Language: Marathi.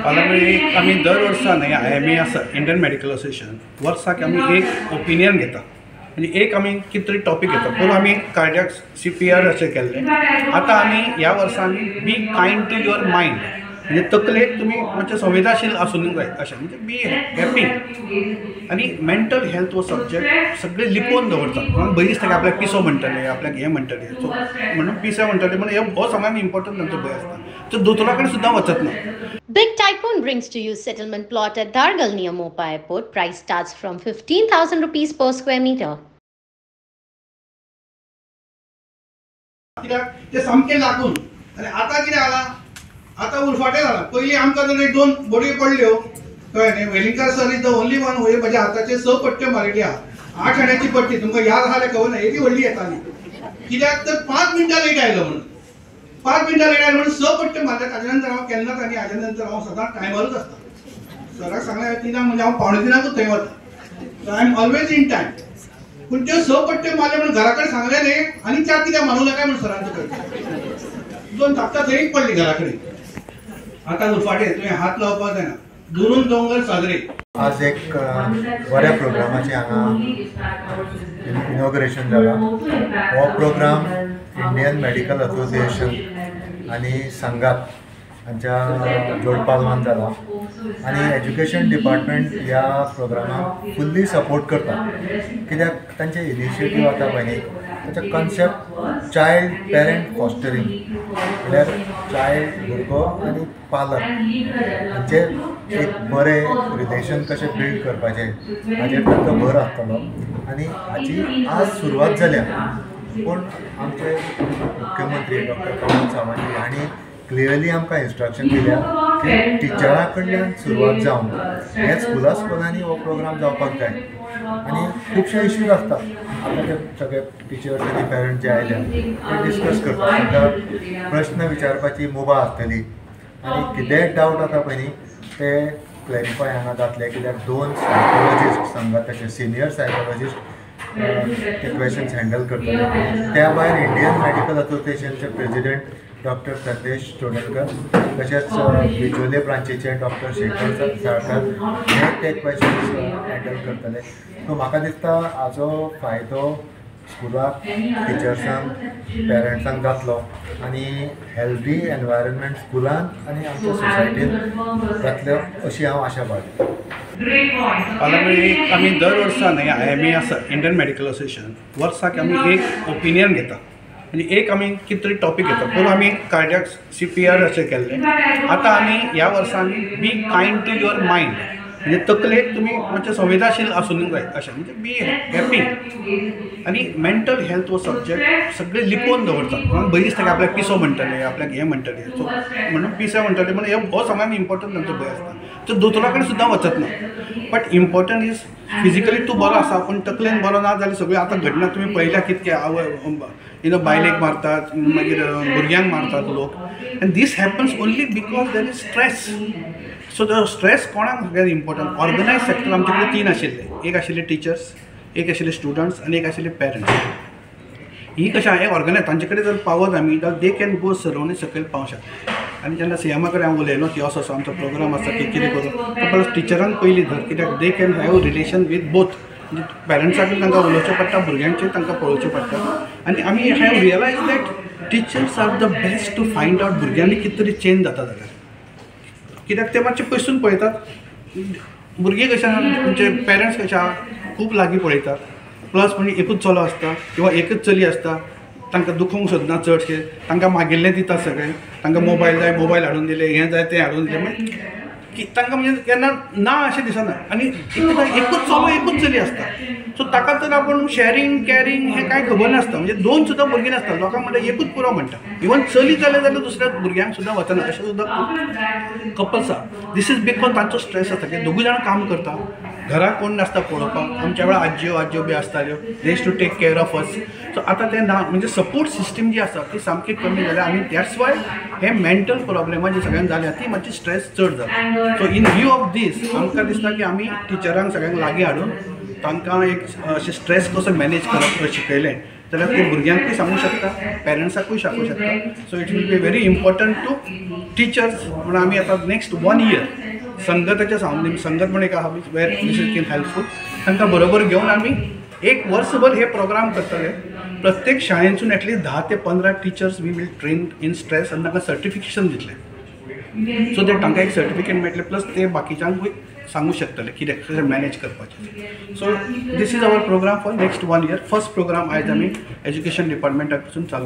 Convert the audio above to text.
पालमेळी आम्ही दर वर्सा न्ही IMA आसा इंडियन मेडिकल असोसिएशन वर्साक आमी एक ओपिनियन घेता म्हणजे एक आमी कितें तरी टॉपीक घेता पूण आमी कार्डियाक CPR अशें केल्लें आतां आमी ह्या वर्सा आमी बी कायंड टू युअर मायंड म्हणजे तकलेक तुमी मातशें संवेदनशील आसूंक जाय अशें म्हणजे बी हॅपी आनी मेंटल हेल्थ हो सब्जेक्ट सगळे लिपोवन दवरतात म्हणून भंय दिसता की आपल्याक पिसो म्हणटले आपल्याक हें म्हणटले सो म्हणून पिसो म्हणटले म्हणून हो सगळ्यांत इम्पॉर्टंट तांचो भंय आसता तो दोतोरा कडेन सुद्दां वचत ना. Big Typhoon brings to you settlement plot at Dargal near Mopa Airport. Price starts from 15,000 rupees per square meter. ते सामकें लागून आनी आतां कितें जाला आतां उलफाटें जाला पयलीं आमकां जर दोन बडयो पडल्यो कळ्ळें न्ही Velingkar sir is the only one who म्हज्या हाताचेर 6 पट्ट्यो मारिल्ल्या 8 आण्याची पट्टी तुमकां याद आहा खबर ना एकी व्हडली येताली कित्याक तर 5 मिनटां लेट आयलो म्हणून 5 मिनटां लेट आयलो म्हणून 6 पट्ट्यो मारले ताजे नंतर हांव केन्नाच आनी हाजे नंतर हांव सदांच टायमारूच आसता सराक सांगलें 3 म्हणजे हांव 3:45 थंय वता I am always in time पूण त्यो 6 पट्ट्यो मारले म्हणून घरा कडेन सांगलें न्ही आनी 4 कित्याक मारूं नाका म्हणून सरान कळयलें 2 धाकटां थंयच पडली घरा कडेन आतां उलफाटें तुवें हात लावपाक जायना दुरून दोंगर साजरे आज एक बऱ्या प्रोग्रामाचें हांगा इनॉग्रेशन जालां हो प्रोग्राम इंडियन मेडिकल असोसिएशन आनी संघात हांच्या जोडपालवान जाला आनी एज्युकेशन डिपार्टमेंट ह्या प्रोग्रामाक फुल्ली सपोर्ट करता कित्याक तांचे इनिशिएटीव आसा पळय न्ही ताचो कॉन्सेप्ट चायल्ड पेरंट फॉस्टरींग म्हळ्यार चायल्ड भुरगो आनी पालक हांचे एक बरें रिलेशन कशें बिल्ड करपाचें हाचेर तांकां भर आसतलो आनी हाची आज सुरवात जाल्या पूण आमचे मुख्यमंत्री डॉक्टर प्रमोद सावंत हांणी क्लियरली आमकां इंस्ट्रक्शन दिल्या की टिचरां कडल्यान सुरवात जावन हे स्कुलांनी हो प्रोग्राम जावपाक जाय आनी खुबशे इश्यूज आसता आतां ते सगळे टिचर्स आनी पेरंट्स जे आयल्या ते डिस्कस करता तांकां प्रश्न विचारपाची मुभा आसतली आनी कितेंय डावट आसा पळय न्ही ते क्लॅरिफाय हांगा जातले कित्याक 2 सायकोलॉजिस्ट संघाताचे सिनियर सायकोलॉजिस्ट ते क्वेश्चन्स हँडल करतले त्या भायर इंडियन मेडिकल असोसिएशनचे प्रेसिडेंट डॉक्टर संदेश चोडणकर तशेंच बिचोले ब्रांचीचे डॉक्टर शेखर साळकर हे ते क्वेश्चन्स हँडल करतले सो म्हाका दिसता हाचो फायदो स्कुलाक टिचर्सांक पेरंट्सांक जातलो आनी हेल्दी एनवायरनमेंट स्कुलांत आनी आमच्या सोसायटीन जातल्यो अशी हांव आशा बाळगतां. पालमेळी आमी दर वर्सा न्ही IMA आसा इंडियन मेडिकल असोसिएशन वर्साक आमी एक ओपिनियन घेता म्हणजे एक आमी कितें तरी टॉपीक घेता पूण आमी कार्डियाक CPR अशें केल्लें आतां आमी ह्या वर्सा आमी बी कायंड टू युअर मायंड म्हणजे तकलेक तुमी मातशें संवेदनशील आसूंक जाय अशें म्हणजे बी हॅपी आनी मेंटल हेल्थ हो सब्जेक्ट सगळे लिपोवन दवरतात म्हणून भंय दिसता की आपल्याक पिसो म्हणटले आपल्याक हें म्हणटले सो म्हणून पिसो म्हणटले म्हणून हो सगळ्यांत इम्पॉर्टंट तांचो भंय आसता तो दोतोरा कडेन सुद्दां वचत ना बट इम्पॉर्टंट इज फिजिकली तूं बरो आसा पूण तकलेन बरो ना जाल्यार सगळें आतां घडना तुमी पळयल्या कितके बायलेक मारतात मागीर भुरग्यांक मारतात लोक आनी this happens only because there is stress so तो स्ट्रेस कोणाक सगळ्यात इम्पॉर्टंट ऑर्गनायज सेक्टर आमचे कडेन 3 आशिल्ले एक आशिल्ले टिचर्स एक आशिल्ले स्टुडंट्स आनी एक आशिल्ले पेरंट्स ही कशें हांवें ऑर्गनायज तांचे कडेन जर पावत आमी जाल्यार दे कॅन गो सरावंड सकयल पावंक शकता आनी जेन्ना CMा कडेन हांव उलयलो की असो आमचो प्रोग्राम आसा की कितें करूं तो परत टिचरांक पयलीं धर कित्याक they can have relation with both म्हणजे पेरंट्सांक तांकां उलोवचें पडटा भुरग्यांचें तांकां पळोवचें पडटा आनी आमी have realised that teachers are the best to find out भुरग्यांनी कितें तरी चेंज जाता जाल्यार कित्याक ते मातशें पयसून पळयतात भुरगीं कशें तुमचे पेरंट्स कशें आहा खूब लागीं पळयतात प्लस म्हणजे एकूच चलो आसता किंवा एकूच चली आसता तांकां दुखोवंक सोदना चडशें तांकां मागिल्लें दिता सगळें तांकां मोबायल जाय मोबायल हाडून दिले हें जाय तें हाडून दिलें मागीर की तांकां म्हणजे केन्ना ना अशें दिसना आनी एकूच चलो एकूच चली आसता सो ताका तर आपूण शेअरिंग कॅरिंग हें कांय खबर नासता म्हणजे 2 सुद्दां भुरगीं नासता लोकांक म्हणटा एकूच पुरो म्हणटा इवन चली जाल्यार दुसऱ्या भुरग्यांक सुद्दां वचना अशें सुद्दां कपल्स आसा दीस इज बिकॉज तांचो स्ट्रेस आसता की 2 जाण काम करता घरा कोण नासता पळोवपाक आमच्या वेळार आज्यो बी आसताल्यो they used to take care of us so आतां तें ना म्हणजे सपोर्ट सिस्टम जी आसा ती सामकी कमी जाल्या आनी दॅट्स वाय हे मेंटल प्रॉब्लेमां जी सगळ्यांक जाल्या ती मातशी स्ट्रेस चड जाता so in view of these आमकां दिसता की आमी टिचरांक सगळ्यांक लागीं हाडून तांकां एक अशें स्ट्रेस कसो मॅनेज करप शिकयलें जाल्यार ते भुरग्यांकूय सांगू शकता, पेरंट्साकूय सांगू शकता. So it will be very important to teachers. म्हणून आमी आतां नेक्स्ट 1 year संगताचे संगत म्हणून एक आहा वेर दिस इज हेल्पफूल, तांकां बरोबर घेवन आमी 1 वर्सभर हे प्रोग्राम करतले. प्रत्येक शाळेंतसून एटलीस्ट 10 ते 15 teachers we will train in stress आनी तांकां सर्टिफिकेशन दितले. सो दॅट तांकां एक सर्टिफिकेट मेळटलें, प्लस ते बाकीच्यांकूय सांगू शकतले कितें कशें मॅनेज करपाचें. So this is our programme for next 1 year. First programme आयज आमी एज्युकेशन डिपार्टमेंटा कडसून चालू